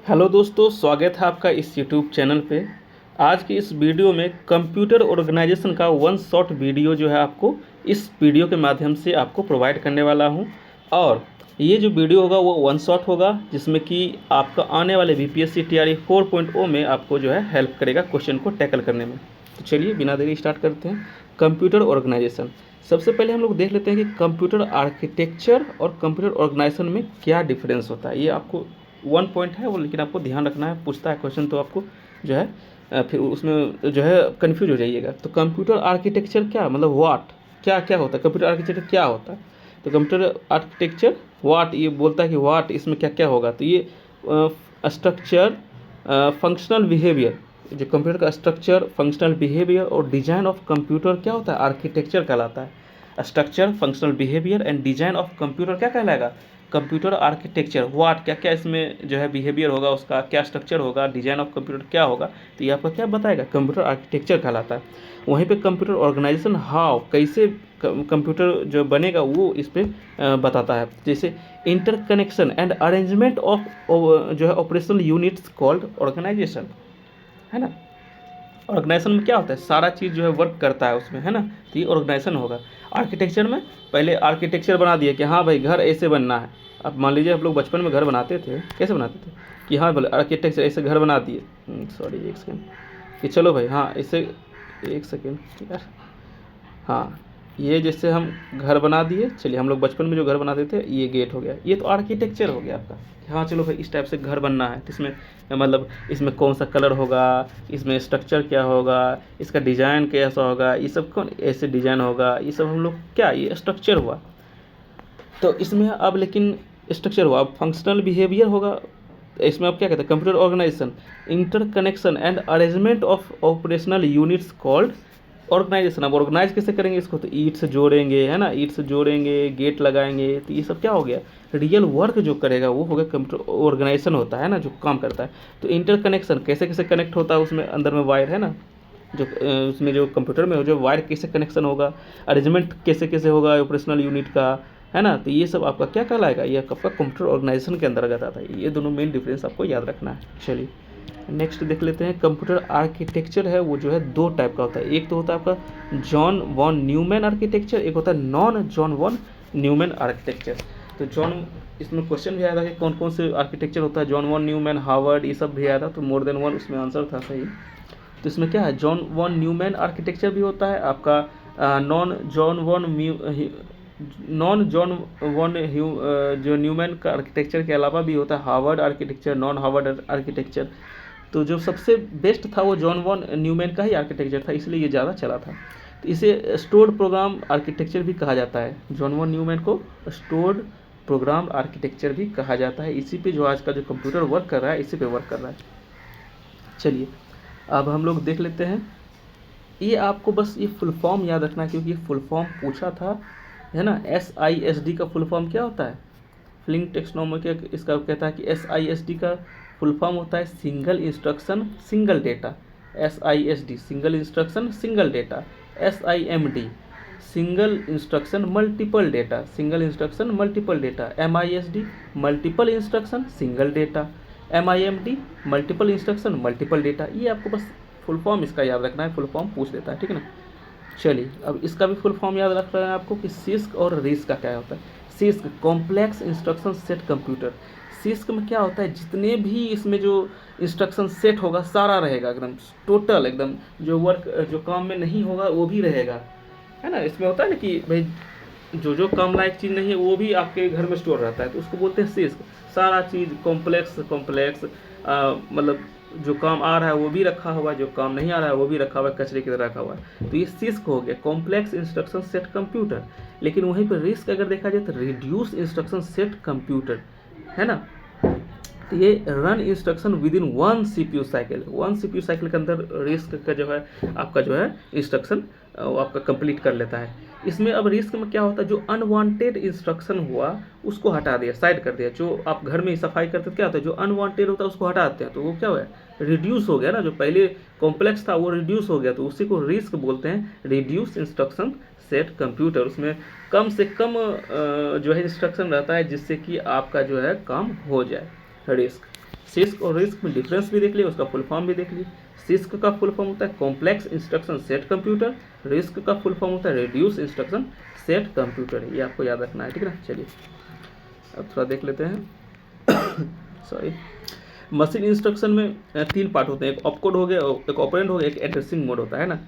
Hello दोस्तों, स्वागत है आपका इस यूट्यूब चैनल पे। आज की इस वीडियो में कंप्यूटर ऑर्गेनाइजेशन का वन शॉट वीडियो जो है आपको इस वीडियो के माध्यम से आपको प्रोवाइड करने वाला हूं। और ये जो वीडियो होगा वो वन शॉट होगा, जिसमें कि आपका आने वाले बीपीएससी टीआरई 4.0 में आपको जो है हेल्प करेगा क्वेश्चन को टैकल करने में। तो चलिए बिना देरी स्टार्ट करते हैं। कंप्यूटर ऑर्गेनाइजेशन, सबसे पहले हम लोग देख लेते हैं कि कंप्यूटर आर्किटेक्चर और कंप्यूटर ऑर्गेनाइजेशन में क्या डिफरेंस होता है। ये आपको वन पॉइंट है वो, लेकिन आपको ध्यान रखना है, पूछता है क्वेश्चन तो आपको जो है फिर उसमें जो है कन्फ्यूज हो जाइएगा। तो कंप्यूटर आर्किटेक्चर क्या मतलब, व्हाट, क्या क्या होता है, कंप्यूटर आर्किटेक्चर क्या होता है। तो कंप्यूटर आर्किटेक्चर व्हाट, ये बोलता है कि व्हाट इसमें क्या क्या होगा। तो ये स्ट्रक्चर, फंक्शनल बिहेवियर, जो कंप्यूटर का स्ट्रक्चर, फंक्शनल बिहेवियर और डिजाइन ऑफ कंप्यूटर क्या होता है, आर्किटेक्चर कहलाता है। Structure, functional behaviour and design of computer क्या कहलाएगा, कंप्यूटर आर्किटेक्चर। व्हाट, क्या क्या इसमें जो है बिहेवियर होगा, उसका क्या स्ट्रक्चर होगा, डिजाइन ऑफ कंप्यूटर क्या होगा, तो ये आपका क्या बताएगा, कंप्यूटर आर्किटेक्चर कहलाता है। वहीं पे कंप्यूटर ऑर्गेनाइजेशन, हाउ, कैसे कंप्यूटर जो बनेगा वो इस पर बताता है। जैसे इंटरकनेक्शन एंड अरेंजमेंट ऑफ जो है ऑपरेशनल यूनिट्स कॉल्ड ऑर्गेनाइजेशन, है ना। ऑर्गेनाइजेशन में क्या होता है, सारा चीज़ जो है वर्क करता है उसमें, है ना। तो ये ऑर्गेनाइजेशन होगा। आर्किटेक्चर में पहले आर्किटेक्चर बना दिए कि हाँ भाई घर ऐसे बनना है। अब मान लीजिए हम लोग बचपन में घर बनाते थे, कैसे बनाते थे कि हाँ बोले आर्किटेक्चर ऐसे घर बना दिए, सॉरी एक सेकेंड, कि चलो भाई हाँ ऐसे, एक सेकेंड यार, हाँ ये जैसे हम घर बना दिए, चलिए हम लोग बचपन में जो घर बनाते थे ये गेट हो गया, ये तो आर्किटेक्चर हो गया आपका। हाँ चलो भाई इस टाइप से घर बनना है, तो इसमें मतलब इसमें कौन सा कलर होगा, इसमें स्ट्रक्चर क्या होगा, इसका डिज़ाइन कैसा होगा, ये सब कौन ऐसे डिज़ाइन होगा, ये सब हम लोग क्या, ये स्ट्रक्चर हुआ। तो इसमें अब लेकिन स्ट्रक्चर हुआ, अब फंक्शनल बिहेवियर होगा। इसमें अब क्या कहते हैं, computer organisation, interconnection and arrangement of operational units called organisation. अब ऑर्गेनाइज कैसे करेंगे इसको, तो ईट से जोड़ेंगे, है ना, ईट से जोड़ेंगे, गेट लगाएंगे, तो ये सब क्या हो गया, रियल वर्क जो करेगा वो हो गया कंप्यूटर ऑर्गेनाइजेशन होता है ना, जो काम करता है। तो इंटरकनेक्शन कैसे कैसे कनेक्ट होता है, उसमें अंदर में वायर है ना, जो उसमें जो कंप्यूटर में हो जो वायर कैसे कनेक्शन होगा, अरेंजमेंट कैसे कैसे होगा ऑपरेशनल यूनिट का, है ना। तो ये सब आपका क्या कहलाएगा, ये आपका कंप्यूटर ऑर्गेनाइजेशन के अंतर्गत आता है। ये दोनों मेन डिफरेंस आपको याद रखना है। चलिए नेक्स्ट देख लेते हैं। कंप्यूटर आर्किटेक्चर है वो जो है दो टाइप का होता है। एक तो होता है आपका जॉन वॉन न्यूमैन आर्किटेक्चर, एक होता है non John von Neumann architecture. तो जॉन, इसमें क्वेश्चन भी आया था कि कौन कौन से आर्किटेक्चर होता है, जॉन वॉन न्यूमैन, हार्वर्ड, ये सब भी आया था, तो मोर देन वन उसमें आंसर था सही। तो इसमें क्या है, जॉन वॉन न्यूमैन आर्किटेक्चर भी होता है आपका, नॉन जॉन वॉन जो न्यूमैन का आर्किटेक्चर के अलावा भी होता है Harvard architecture, non Harvard architecture. तो जो सबसे बेस्ट था वो जॉन वॉन न्यूमैन का ही आर्किटेक्चर था, इसलिए ये ज़्यादा चला था। तो इसे स्टोर्ड प्रोग्राम आर्किटेक्चर भी कहा जाता है। जॉन वॉन न्यूमैन को स्टोर्ड प्रोग्राम आर्किटेक्चर भी कहा जाता है। इसी पे जो आज का जो कंप्यूटर वर्क कर रहा है, इसी पे वर्क कर रहा है। चलिए अब हम लोग देख लेते हैं। ये आपको बस ये फुल फॉर्म याद रखना है, क्योंकि ये फुल फॉर्म पूछा था, है ना। SISD का फुल फॉर्म क्या होता है, फ्लिंग टेक्सोनोमी के इसका कहता है कि SISD का फुल फॉर्म होता है single instruction single data. SISD single instruction single data. SIMD single instruction multiple data, single instruction multiple data. MISD multiple instruction single data. MIMD multiple instruction multiple data. ये आपको बस full form इसका याद रखना है, full form पूछ देता है, ठीक है ना। चलिए अब इसका भी फुल फॉर्म याद रख रहे हैं आपको कि सिस्क और रिस्क का क्या होता है। Six complex instruction set computer. Six में क्या होता है, जितने भी इसमें जो इंस्ट्रक्शन सेट होगा सारा रहेगा एकदम टोटल, एकदम जो वर्क जो काम में नहीं होगा वो भी रहेगा, है ना। इसमें होता है ना कि भाई जो काम लायक चीज़ नहीं है वो भी आपके घर में स्टोर रहता है, तो उसको बोलते हैं सिस्क। सारा चीज़ कॉम्प्लेक्स कॉम्प्लेक्स मतलब जो काम आ रहा है वो भी रखा हुआ है, जो काम नहीं आ रहा है वो भी रखा हुआ है, कचरे की तरह रखा हुआ है। तो ये सिस्क हो गया, कॉम्प्लेक्स इंस्ट्रक्शन सेट कंप्यूटर। लेकिन वहीं पर रिस्क अगर देखा जाए तो रिड्यूस इंस्ट्रक्शन सेट कंप्यूटर, है ना। तो ये run instruction with in one CPU cycle, one CPU cycle के अंदर रिस्क का जो है आपका जो है इंस्ट्रक्शन वो आपका कंप्लीट कर लेता है। इसमें अब रिस्क में क्या होता है, जो अनवांटेड इंस्ट्रक्शन हुआ उसको हटा दिया, साइड कर दिया। जो आप घर में सफाई करते तो क्या होता है, जो अनवांटेड होता है उसको हटाते हैं, तो वो क्या हुआ, रिड्यूस हो गया ना। जो पहले कॉम्प्लेक्स था वो रिड्यूस हो गया, तो उसी को रिस्क बोलते हैं, रिड्यूस इंस्ट्रक्शन सेट कंप्यूटर। उसमें कम से कम जो है इंस्ट्रक्शन रहता है जिससे कि आपका जो है काम हो जाए। रिस्क। सिस्क और रिस्क में डिफरेंस भी देख लिया, उसका फुल फॉर्म भी देख लिया। सिस्क का फुल फॉर्म होता है complex instruction set computer, risk का फुल फॉर्म होता है रिड्यूस इंस्ट्रक्शन सेट कंप्यूटर। ये आपको याद रखना है, ठीक है ना। चलिए अब थोड़ा देख लेते हैं। सॉरी, मशीन इंस्ट्रक्शन में 3 पार्ट होते हैं, एक ऑपकोड हो गया, एक ऑपरेंड हो गया, एक एड्रेसिंग मोड होता है ना।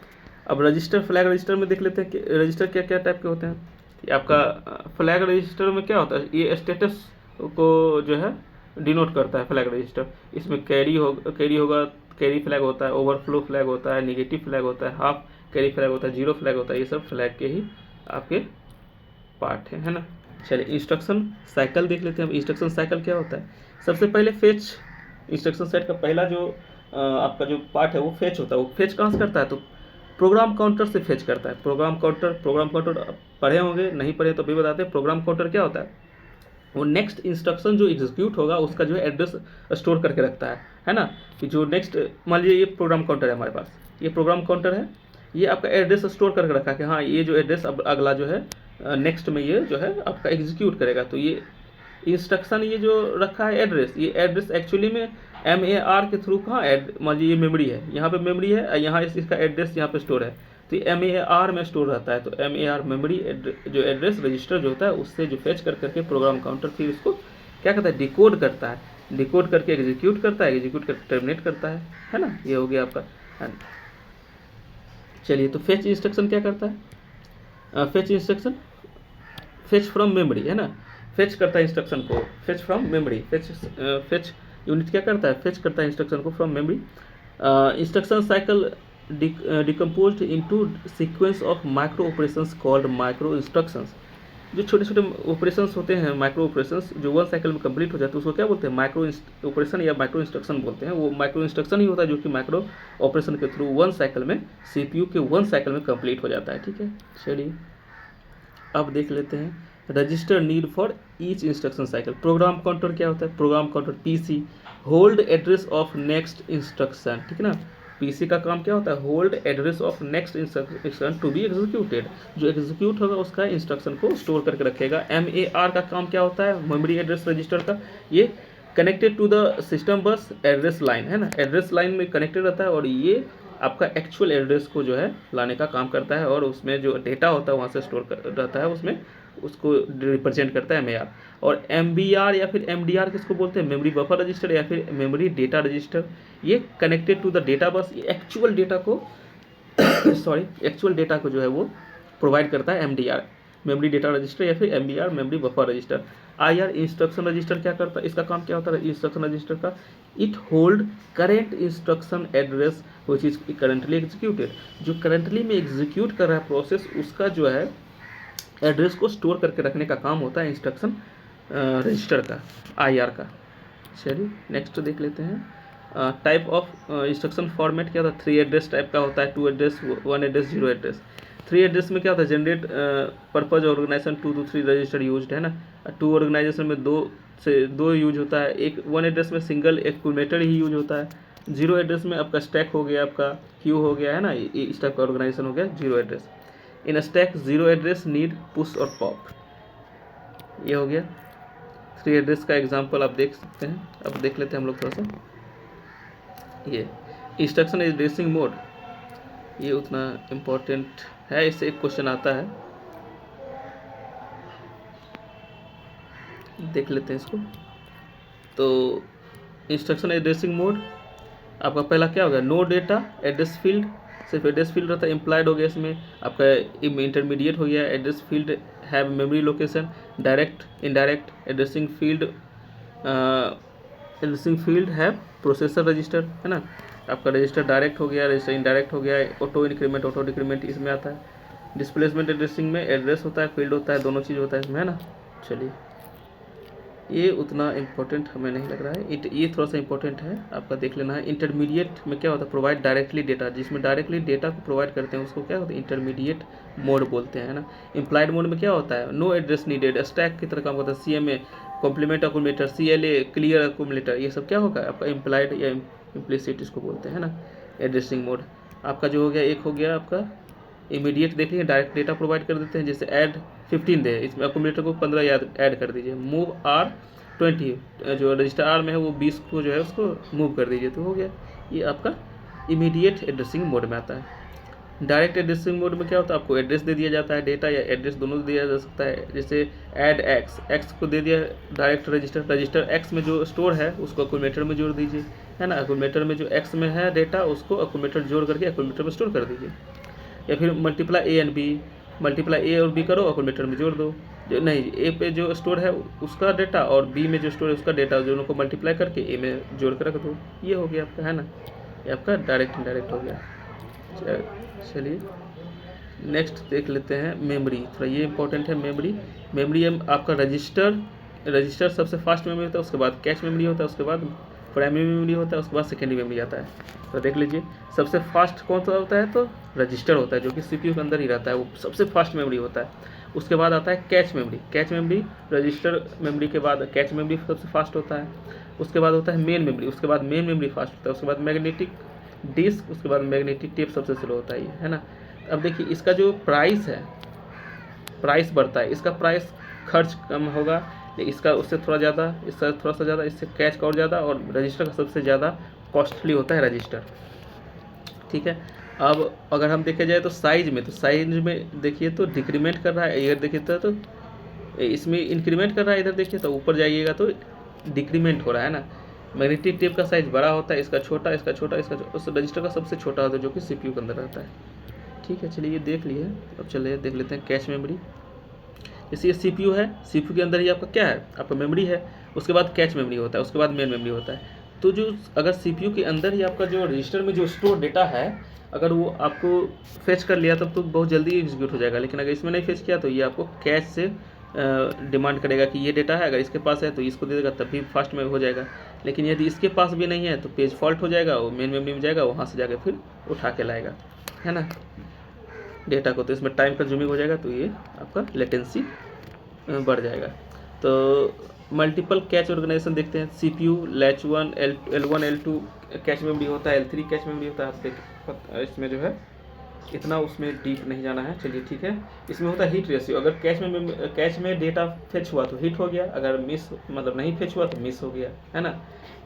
अब रजिस्टर फ्लैग रजिस्टर में देख लेते हैं कि रजिस्टर क्या क्या टाइप के होते हैं। कि आपका फ्लैग रजिस्टर में क्या होता है, ये स्टेटस को जो है डिनोट करता है फ्लैग रजिस्टर। इसमें कैरी होगा, कैरी फ्लैग होता है, ओवरफ्लो फ्लैग होता है, निगेटिव फ्लैग होता है, हाफ कैरी फ्लैग होता है, जीरो फ्लैग होता है। ये सब फ्लैग के ही आपके पार्ट है ना। चलिए इंस्ट्रक्शन साइकिल देख लेते हैं। अब इंस्ट्रक्शन साइकिल क्या होता है, सबसे पहले फेच, इंस्ट्रक्शन सेट का पहला जो आपका जो पार्ट है वो फेच होता है। वो फेच कहाँ से करता है, तो प्रोग्राम काउंटर से फेच करता है। प्रोग्राम काउंटर पढ़े होंगे, नहीं पढ़े तो भी बताते हैं। प्रोग्राम काउंटर क्या होता है, वो नेक्स्ट इंस्ट्रक्शन जो एग्जीक्यूट होगा उसका जो है एड्रेस स्टोर करके रखता है ना। कि जो नेक्स्ट, मान लीजिए ये प्रोग्राम काउंटर है हमारे पास, ये प्रोग्राम काउंटर है, ये आपका एड्रेस स्टोर करके रखा है कि हाँ ये जो एड्रेस अब अगला जो है नेक्स्ट में ये जो है आपका एग्जीक्यूट करेगा। तो ये इंस्ट्रक्शन ये जो रखा है एड्रेस, ये एड्रेस एक्चुअली में MAR के थ्रू कहाँ ऐड, मान लीजिए ये मेमोरी है, यहाँ पे मेमोरी है, यहाँ इसका एड्रेस यहाँ पे स्टोर है, तो ये MAR में स्टोर रहता है। तो MAR मेमोरी जो एड्रेस रजिस्टर जो होता है उससे जो फेच कर करके प्रोग्राम काउंटर फिर उसको क्या करता है, डिकोड करता है, डिकोड करके एग्जीक्यूट करता है, एग्जीक्यूट करके टर्मिनेट करता है ना। ये हो गया आपका। चलिए तो फेच इंस्ट्रक्शन क्या करता है, fetch instruction fetch from memory है ना, फेच करता है इंस्ट्रक्शन को, fetch from memory. Fetch unit क्या करता है, फेच करता है इंस्ट्रक्शन को from memory. Instruction cycle decomposed into sequence of micro operations called micro instructions. जो छोटे छोटे ऑपरेशंस होते हैं, माइक्रो ऑपरेशंस जो 1 साइकिल में कंप्लीट हो जाते हैं उसको क्या बोलते हैं, माइक्रो ऑपरेशन या माइक्रो इंस्ट्रक्शन बोलते हैं। वो माइक्रो इंस्ट्रक्शन ही होता है जो कि माइक्रो ऑपरेशन के थ्रू 1 साइकिल में CPU के 1 साइकिल में कंप्लीट हो जाता है, ठीक है। चलिए अब देख लेते हैं register need for each instruction cycle. Program counter क्या होता है, program counter PC hold address of next instruction, ठीक है ना। PC का काम क्या होता है, hold address of next instruction to be executed, जो एग्जीक्यूट होगा उसका इंस्ट्रक्शन को स्टोर करके रखेगा। MAR का काम क्या होता है, मेमोरी एड्रेस रजिस्टर का, ये कनेक्टेड टू द सिस्टम बस एड्रेस लाइन है ना, एड्रेस लाइन में कनेक्टेड रहता है और ये आपका एक्चुअल एड्रेस को जो है लाने का काम करता है और उसमें जो डेटा होता है वहाँ से स्टोर रहता है, उसमें उसको रिप्रेजेंट करता है MAR। और MBR या फिर MDR किसको बोलते हैं, मेमोरी बफर रजिस्टर या फिर मेमोरी डेटा रजिस्टर। ये connected to the data bus, ये एक्चुअल डेटा को एक्चुअल डेटा को जो है वो प्रोवाइड करता है MDR, मेमोरी डेटा रजिस्टर, या फिर MBR memory buffer register. IR instruction register क्या करता है, इसका काम क्या होता है इंस्ट्रक्शन रजिस्टर का, it hold current instruction address which is currently executed. जो करंटली में एग्जीक्यूट कर रहा है प्रोसेस, उसका जो है एड्रेस को स्टोर करके रखने का काम होता है इंस्ट्रक्शन रजिस्टर का, IR का। चलिए नेक्स्ट देख लेते हैं टाइप ऑफ इंस्ट्रक्शन फॉर्मेट क्या होता है, 3 एड्रेस टाइप का होता है, 2 एड्रेस, 1 एड्रेस, 0 एड्रेस। 3 एड्रेस में क्या होता है, generate purpose organisation 2 to 3 register used है ना। 2 ऑर्गेनाइजेशन में 2 से 2 यूज होता है, एक 1 एड्रेस में सिंगल एक्यूमुलेटर ही यूज होता है। 0 एड्रेस में आपका स्टैक हो गया, आपका क्यू हो गया है ना, इस टाइप का ऑर्गेनाइजेशन हो गया 0 एड्रेस। इन स्टैक 0 एड्रेस नीड पुश और पॉप, ये हो गया 3 एड्रेस का एग्जांपल आप देख सकते हैं। अब देख लेते हैं हम लोग थोड़ा सा, ये इंस्ट्रक्शन एड्रेसिंग मोड, ये उतना इम्पोर्टेंट है, इससे एक क्वेश्चन आता है, देख लेते हैं इसको। तो इंस्ट्रक्शन एड्रेसिंग मोड आपका पहला क्या होगा, नो डेटा एड्रेस फील्ड, सिर्फ एड्रेस फील्ड रहता है, इम्प्लाइड हो गया इसमें आपका, इंटरमीडिएट हो गया address field have memory location, direct indirect addressing field have processor register है ना। आपका रजिस्टर डायरेक्ट हो गया, रजिस्टर इनडायरेक्ट हो गया, ऑटो इंक्रीमेंट ऑटो डिक्रीमेंट इसमें आता है। डिस्प्लेसमेंट एड्रेसिंग में एड्रेस होता है, फील्ड होता है, दोनों चीज़ होता है इसमें है ना। चलिए ये उतना इम्पोर्टेंट हमें नहीं लग रहा है, ये थोड़ा सा इम्पोर्टेंट है, आपका देख लेना है। इंटरमीडिएट में क्या होता है, प्रोवाइड डायरेक्टली डेटा, जिसमें डायरेक्टली डेटा को प्रोवाइड करते हैं उसको क्या होता है, इंटरमीडिएट मोड बोलते हैं ना। इम्प्लाइड मोड में क्या होता है, नो एड्रेस नीडेड, स्टैक की तरह काम होता है, CMA complement accumulator, CLA clear accumulator, ये सब क्या होगा आपका इम्प्लाइड या इम्प्लिसिट इसको बोलते हैं ना। एड्रेसिंग मोड आपका जो हो गया, एक हो गया आपका इमीडिएट, देख लीजिए डायरेक्ट डेटा प्रोवाइड कर देते हैं, जैसे ऐड 15 दे, इसमें अक्यूमुलेटर को 15 याद ऐड कर दीजिए। मूव R 20, जो रजिस्टर आर में है वो 20 को जो है उसको मूव कर दीजिए, तो हो गया। ये आपका इमीडिएट एड्रेसिंग मोड में आता है। डायरेक्ट एड्रेसिंग मोड में क्या होता है, आपको एड्रेस दे दिया जाता है, डेटा या एड्रेस दोनों दिया जा सकता है। जैसे ऐड एक्स को दे दिया डायरेक्ट रजिस्टर एक्स में जो स्टोर है उसको एक्यूमुलेटर में जोड़ दीजिए, है ना। एक्यूमुलेटर में जो एक्स में है डेटा उसको एक्यूमुलेटर जोड़ करके एक्यूमुलेटर में स्टोर कर दीजिए। या फिर मल्टीप्लाई ए और बी करो, एक्यूमुलेटर में जोड़ दो। जो नहीं, ए पे जो स्टोर है उसका डेटा और बी में जो स्टोर है उसका डेटा, दोनों को मल्टीप्लाई करके ए में जोड़ कर रख दो। ये हो गया आपका, है ना, ये आपका डायरेक्ट इनडायरेक्ट हो गया। चलिए नेक्स्ट देख लेते हैं मेमोरी। थोड़ा ये इंपॉर्टेंट है मेमोरी आपका रजिस्टर सबसे फास्ट मेमोरी होता है, उसके बाद कैश मेमोरी होता है, उसके बाद प्राइमरी मेमोरी होता है, उसके बाद सेकेंडरी मेमोरी आता है। तो देख लीजिए सबसे फास्ट कौन सा होता है, तो रजिस्टर होता है, जो कि सीपीयू के अंदर ही रहता है, वो सबसे फास्ट मेमोरी होता है। उसके बाद आता है कैश मेमोरी रजिस्टर मेमोरी के बाद कैश मेमोरी सबसे फास्ट होता है। उसके बाद होता है मेन मेमोरी, उसके बाद मेन मेमोरी फास्ट होता है, उसके बाद मैग्नेटिक डिस्क, उसके बाद मैग्नेटिक टेप सबसे स्लो होता है ना। अब देखिए इसका जो प्राइस बढ़ता है, इसका प्राइस खर्च कम होगा, इसका उससे थोड़ा ज़्यादा, इसका थोड़ा सा ज़्यादा, इससे कैश का और ज़्यादा, और रजिस्टर का सबसे ज़्यादा कॉस्टली होता है रजिस्टर, ठीक है। अब अगर हम देखे जाए तो साइज में देखिए तो डिक्रीमेंट कर रहा है, इधर देखिए तो इसमें इंक्रीमेंट कर रहा है, इधर देखिए तो ऊपर जाइएगा तो डिक्रीमेंट हो रहा है ना। मैग्नेटिक टेप का साइज बड़ा होता है, इसका छोटा, उस रजिस्टर का सबसे छोटा होता है जो कि सीपीयू के अंदर रहता है, ठीक है। चलिए ये देख लिए, अब चलिए देख लेते हैं कैश मेमोरी। जैसे ये सीपीयू है, सीपीयू के अंदर ही आपका क्या है, आपका मेमोरी है, उसके बाद कैश मेमोरी होता है, उसके बाद मेन मेमोरी होता है। तो जो अगर सीपीयू के अंदर ही आपका जो रजिस्टर में जो स्टोर डेटा है, अगर वो आपको फेच कर लिया तब तो बहुत जल्दी एग्जीक्यूट हो जाएगा, लेकिन अगर इसमें नहीं फेच किया तो ये आपको कैश से डिमांड करेगा कि ये डेटा है, अगर इसके पास है तो इसको दे देगा, तब भी फास्ट में हो जाएगा। लेकिन यदि इसके पास भी नहीं है तो पेज फॉल्ट हो जाएगा, वो मेन मेमोरी में जाएगा, वहाँ से जाकर फिर उठा के लाएगा, है ना, डेटा को। तो इसमें टाइम कंज्यूमिंग हो जाएगा, तो ये आपका लेटेंसी बढ़ जाएगा। तो मल्टीपल कैच ऑर्गेनाइजेशन देखते हैं। CPU latch 1 L1 L2 cache memory होता है, L3 कैच मेमोरी होता है। इसमें जो है इतना उसमें डीप नहीं जाना है, चलिए ठीक है। इसमें होता है हीट रेशियो, अगर कैच में डेटा फेच हुआ तो हीट हो गया, अगर मिस मतलब नहीं फेच हुआ तो मिस हो गया, है ना।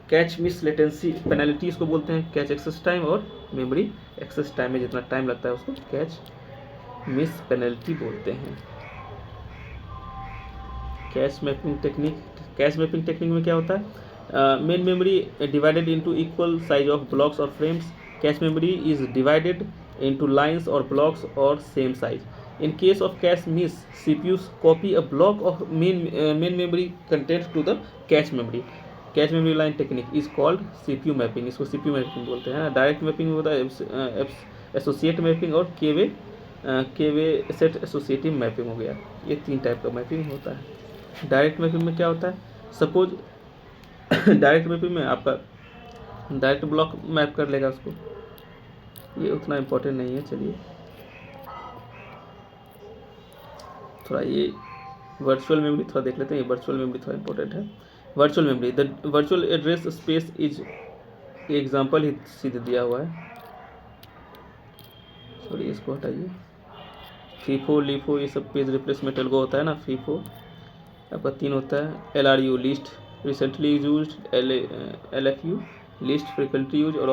कैच मिस लेटेंसी पेनल्टी इसको बोलते हैं, कैच एक्सेस टाइम और मेमोरी एक्सेस टाइम में जितना टाइम लगता है उसको कैच मिस पेनल्टी बोलते हैं। कैश मैपिंग टेक्निक में क्या होता है, main memory divided into equal size of blocks और frames. Cache memory is divided into lines or blocks or same size. In case of cache miss, CPUs copy a block of main memory contents to the cache memory. Cache memory line technique is called CPU mapping. इसको CPU mapping बोलते हैं। Direct mapping होता है associate mapping और केवे set associative mapping हो गया। ये 3 टाइप का मैपिंग होता है। डायरेक्ट मैपिंग में क्या होता है, सपोज डायरेक्ट मैपिंग में आपका डायरेक्ट ब्लॉक मैप कर लेगा उसको, ये उतना इम्पोर्टेंट नहीं है। चलिए थोड़ा ये वर्चुअल मेमोरी थोड़ा देख लेते हैं, ये वर्चुअल मेमोरी थोड़ा इम्पोर्टेंट है। Virtual memory, the virtual address space is, example ही सीधे दिया हुआ है, सॉरी इसको हटाइए। फीफो लीफो ये सब पेज रिप्लेसमेंट एल्गो होता है ना, फीफो आपका 3 होता है। LRU list recently used, LFU list frequently use और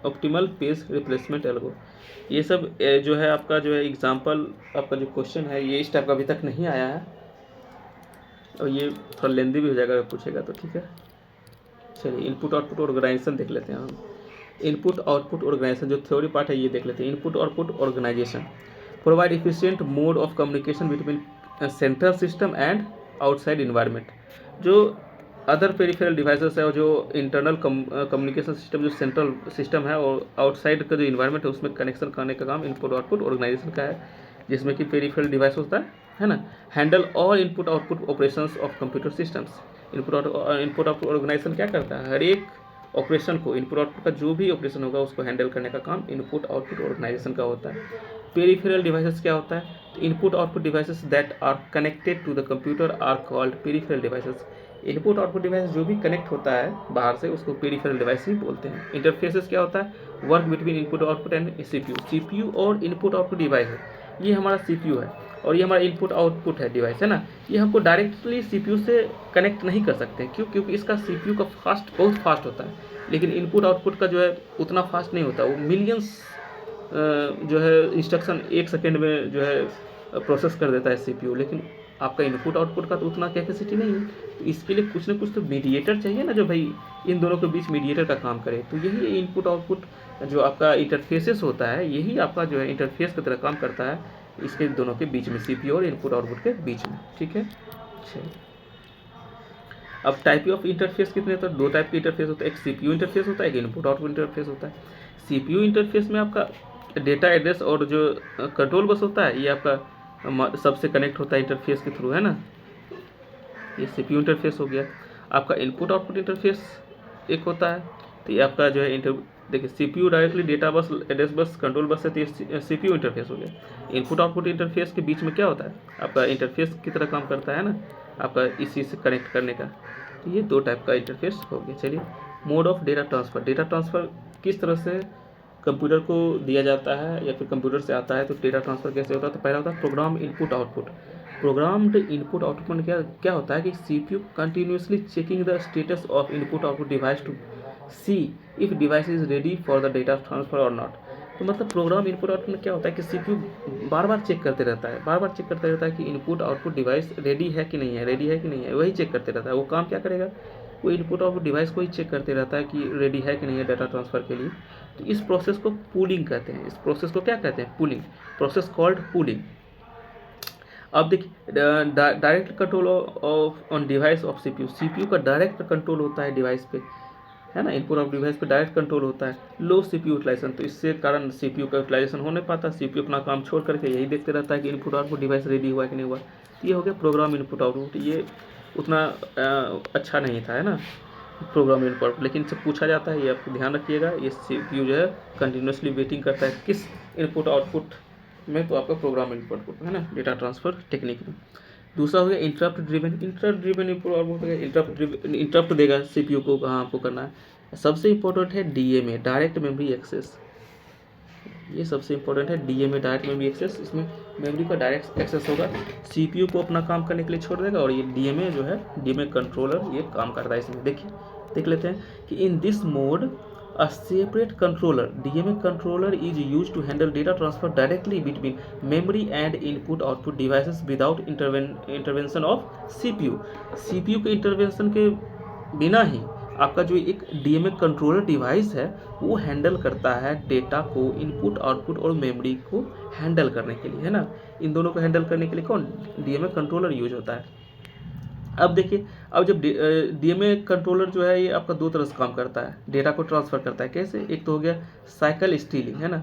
ऑप्टिमल पेज रिप्लेसमेंट एल्गो। ये सब जो है आपका जो है एग्जांपल, आपका जो क्वेश्चन है ये इस टाइप का अभी तक नहीं आया है, और ये थोड़ा लेंदी भी हो जाएगा अगर पूछेगा तो, ठीक है। चलिए इनपुट आउटपुट ऑर्गेनाइजेशन देख लेते हैं हम। इनपुट आउटपुट ऑर्गेनाइजेशन जो थ्योरी पार्ट है ये देख लेते हैं। Input output organisation provide efficient mode of communication between central system and outside environment. जो अदर पेरिफेरल डिवाइसेस है और जो इंटरनल कम्युनिकेशन सिस्टम जो सेंट्रल सिस्टम है और आउटसाइड का जो इन्वायरमेंट है उसमें कनेक्शन करने का काम इनपुट आउटपुट ऑर्गेनाइजेशन का है, जिसमें कि पेरिफेरल डिवाइस होता है ना। Handle all input output operations of computer systems. Input output organisation क्या करता है, हर एक ऑपरेशन को, इनपुट आउटपुट का जो भी ऑपरेशन होगा उसको हैंडल करने का काम इनपुट आउटपुट ऑर्गेनाइजेशन का होता है। पेरिफेरल डिवाइसेस क्या होता है, input output devices that are connected to the computer are called peripheral devices. Input output device जो भी कनेक्ट होता है बाहर से उसको पेरिफेरल डिवाइस ही बोलते हैं। इंटरफेसेस क्या होता है, work between input output and CPU. CPU और इनपुट आउटपुट डिवाइस है, ये हमारा सीपीयू है और ये हमारा इनपुट आउटपुट है डिवाइस, है ना। ये हमको डायरेक्टली सीपीयू से कनेक्ट नहीं कर सकते, क्यों? क्योंकि इसका सीपीयू का बहुत फास्ट होता है, लेकिन इनपुट आउटपुट का जो है उतना फास्ट नहीं होता। वो मिलियंस जो है इंस्ट्रक्शन 1 सेकेंड में जो है प्रोसेस कर देता है सीपीयू, लेकिन आपका इनपुट आउटपुट का तो उतना कैपेसिटी नहीं है। तो इसके लिए कुछ ना कुछ तो मीडिएटर चाहिए ना, जो भाई इन दोनों के बीच मीडिएटर का काम करे। तो यही इनपुट आउटपुट जो आपका इंटरफेसेस होता है, यही आपका जो है इंटरफेस की तरह काम करता है इसके दोनों के बीच में, सीपीयू और इनपुट आउटपुट के बीच में, ठीक है। चलिए, अब टाइप ऑफ इंटरफेस कितने होते हैं? 2 टाइप के इंटरफेस होता है, एक सीपीयू इंटरफेस होता है, एक इनपुट आउटपुट इंटरफेस होता है। सीपीयू इंटरफेस में आपका डेटा एड्रेस और जो कंट्रोल बस होता है, ये आपका सबसे कनेक्ट होता है इंटरफेस के थ्रू, है ना। ये सीपीयू इंटरफेस हो गया। आपका इनपुट आउटपुट इंटरफेस एक होता है, तो ये आपका जो है देखिए, CPU directly data bus, address bus, control bus है, तो ये सीपीयू इंटरफेस हो गया। इनपुट आउटपुट इंटरफेस के बीच में क्या होता है? आपका इंटरफेस की तरह काम करता है ना, आपका इसी से कनेक्ट करने का। तो ये 2 टाइप का इंटरफेस हो गया। चलिए, mode of data transfer. Data transfer किस तरह से कंप्यूटर को दिया जाता है या फिर कंप्यूटर से आता है, तो डेटा ट्रांसफ़र कैसे होता है? तो पहला होता है program input output. Programmed input output में क्या होता है कि CPU continuously checking the status of input output device to see if device is ready for the data transfer और नॉट। तो मतलब प्रोग्राम इनपुट आउटपुट में क्या होता है कि सीपीयू बार बार चेक करते रहता है, कि इनपुट आउटपुट डिवाइस रेडी है कि नहीं है, वही चेक करते रहता है। वो काम क्या करेगा? वो इनपुट आउटपुट डिवाइस को ही चेक करते रहता है कि रेडी है कि नहीं है डाटा ट्रांसफ़र के लिए। तो इस प्रोसेस को पूलिंग कहते हैं। इस प्रोसेस को क्या कहते हैं? Pooling, process called pooling. अब देखिए, direct control of on device of CPU का डायरेक्ट कंट्रोल होता है डिवाइस पे, है ना। इनपुट ऑफ डिवाइस पे डायरेक्ट कंट्रोल होता है। लो सीपीयू यूटिलाइजेशन, तो इससे कारण सीपीयू का यूटिलाइजेशन हो नहीं पाता। सीपीयू अपना काम छोड़ करके यही देखते रहता है कि इनपुट आउटपुट डिवाइस रेडी हुआ कि नहीं हुआ। तो ये हो गया प्रोग्राम इनपुट आउटपुट। ये उतना अच्छा नहीं था, है ना, प्रोग्राम इनपुट, लेकिन इससे पूछा जाता है, ये आपको ध्यान रखिएगा। ये सीपीयू जो है कंटिन्यूसली वेटिंग करता है किस इनपुट आउटपुट में? तो आपका प्रोग्राम इनपुट आउटपुट, है ना, डेटा ट्रांसफ़र टेक्निक में। दूसरा हो गया इंटरप्ट ड्रिवन इनपुट आउटपुट हो गया। इंटरप्ट देगा सीपीयू को, कहाँ आपको करना है। सबसे इंपॉर्टेंट है डीएमए, डायरेक्ट मेमोरी एक्सेस। ये सबसे इंपॉर्टेंट है डीएमए, डायरेक्ट मेमोरी एक्सेस। इसमें मेमोरी का डायरेक्ट एक्सेस होगा, सीपीयू को अपना काम करने के लिए छोड़ देगा, और ये डीएमए जो है, डीएमए कंट्रोलर, ये काम करता है इसमें। देखिए, देख लेते हैं कि in this mode a separate controller, DMA controller, is used to handle data transfer directly between memory and input output devices without intervention of CPU। CPU के इंटरवेंशन के बिना ही आपका जो एक DMA कंट्रोलर डिवाइस है, वो हैंडल करता है डेटा को, इनपुट आउटपुट और मेमोरी को हैंडल करने के लिए, है ना। इन दोनों को हैंडल करने के लिए कौन? DMA कंट्रोलर यूज होता है। अब देखिए, अब जब डीएमए कंट्रोलर जो है, ये आपका 2 तरह से काम करता है, डेटा को ट्रांसफ़र करता है। कैसे? एक तो हो गया साइकिल स्टीलिंग, है ना,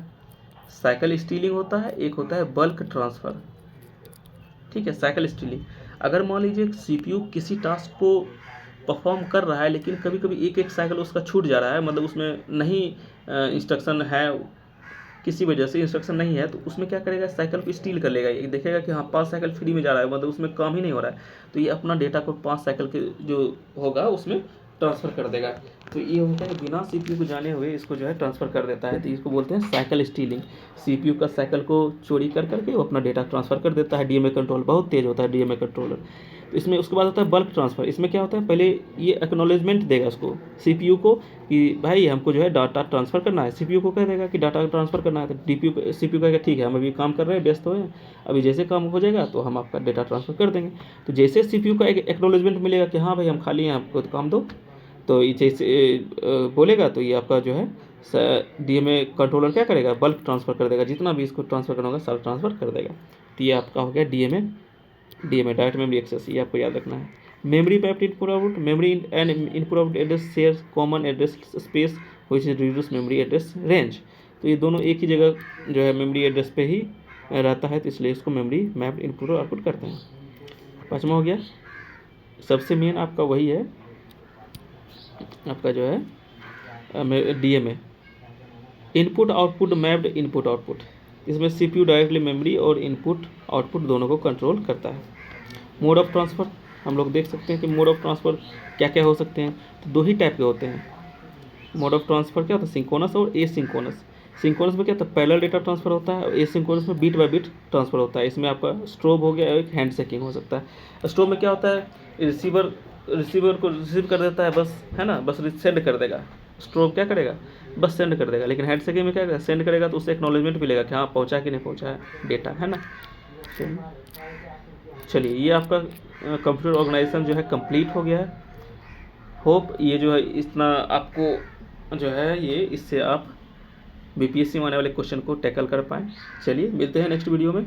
साइकिल स्टीलिंग होता है। एक होता है बल्क ट्रांसफ़र, ठीक है। साइकिल स्टीलिंग, अगर मान लीजिए सीपीयू किसी टास्क को परफॉर्म कर रहा है, लेकिन कभी कभी एक साइकिल उसका छूट जा रहा है, मतलब उसमें नहीं इंस्ट्रक्शन है, किसी वजह से इंस्ट्रक्शन नहीं है, तो उसमें क्या करेगा? साइकिल को स्टील कर लेगा। ये देखेगा कि हाँ 5 साइकिल फ्री में जा रहा है, मतलब उसमें काम ही नहीं हो रहा है, तो ये अपना डेटा को 5 साइकिल के जो होगा उसमें ट्रांसफ़र कर देगा। तो ये होता है बिना सीपीयू को जाने हुए इसको जो है ट्रांसफ़र कर देता है। तो इसको बोलते हैं साइकिल स्टीलिंग। सीपीयू का साइकिल को चोरी कर करके वो अपना डेटा ट्रांसफ़र कर देता है। डीएमए कंट्रोल बहुत तेज़ होता है, डीएमए कंट्रोलर। तो इसमें उसके बाद होता है बल्क ट्रांसफ़र। इसमें क्या होता है? पहले ये एक्नॉलेजमेंट देगा उसको, सीपीयू को, कि भाई हमको जो है डाटा ट्रांसफ़र करना है। सीपीयू को कह देगा कि डाटा ट्रांसफ़र करना है, तो सीपीयू कहेगा ठीक है, हम अभी काम कर रहे हैं, व्यस्त हो हैं, अभी जैसे काम हो जाएगा तो हम आपका डेटा ट्रांसफ़र कर देंगे। तो जैसे सीपीयू का एक एक्नॉलेजमेंट मिलेगा कि हाँ भाई हम खाली हैं, आपको काम दो, तो ये जैसे बोलेगा, तो ये आपका जो है डीएमए कंट्रोलर क्या करेगा? बल्क ट्रांसफ़र कर देगा, जितना भी इसको ट्रांसफ़र करना होगा सारा ट्रांसफ़र कर देगा। तो ये आपका हो गया डीएमए डायरेक्ट मेमोरी एक्सेस। ये आपको याद रखना है। Memory mapped input output, memory and input output address share common address space which is reduce memory address range. तो ये दोनों एक ही जगह जो है मेमोरी एड्रेस पे ही रहता है, तो इसलिए इसको मेमोरी मैप्ड इनपुट और आउटपुट करते हैं। 5वां हो गया, सबसे मेन आपका वही है, आपका जो है DMA, input output mapped input output. इसमें सीपीयू डायरेक्टली मेमोरी और इनपुट आउटपुट दोनों को कंट्रोल करता है। मोड ऑफ ट्रांसफ़र, हम लोग देख सकते हैं कि मोड ऑफ ट्रांसफ़र क्या क्या हो सकते हैं। तो 2 ही टाइप के होते हैं मोड ऑफ ट्रांसफ़र। क्या होता है? सिंक्रोनस और एसिंक्रोनस। सिंक्रोनस में क्या होता है, पैरेलल डेटा ट्रांसफर होता है, एसिंक्रोनस में बीट बाय बीट ट्रांसफर होता है। इसमें आपका स्ट्रोब हो गया, एक हैंड शेकिंग हो सकता है। स्ट्रोब में क्या होता है, रिसीवर को रिसीव कर देता है बस, है ना, बस सेंड कर देगा। स्ट्रोब क्या करेगा, बस सेंड कर देगा। लेकिन हैंड शेकिंग में क्या करेगा, सेंड करेगा तो उससे एक्नॉलेजमेंट मिलेगा कि हाँ पहुँचा कि नहीं पहुँचा है डेटा, है ना। चलिए ये आपका कंप्यूटर ऑर्गेनाइजेशन जो है कंप्लीट हो गया है। होप ये जो है इतना आपको जो है ये इससे आप बीपीएससी में आने वाले क्वेश्चन को टैकल कर पाएँ। चलिए मिलते हैं नेक्स्ट वीडियो में।